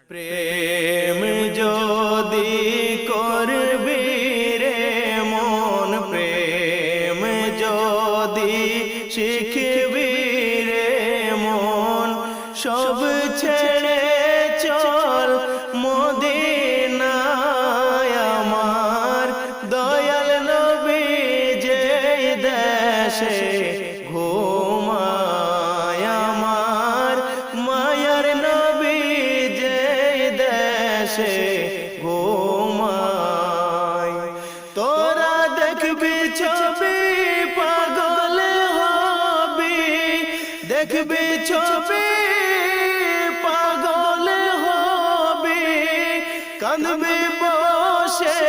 প্রেম যদি করবি রে মন, প্রেম যদি শিখবি রে মন, সব ছেড়ে চল মদিনায় আমার দয়াল নবী যে দেশে ঘুমায়, আমার মায়ার নবী যে দেশে ঘুমায়। তোরা দেখবি ছবি পাগল হবি, দেখবি ছবি পাগল হবি, কাঁদবি বসে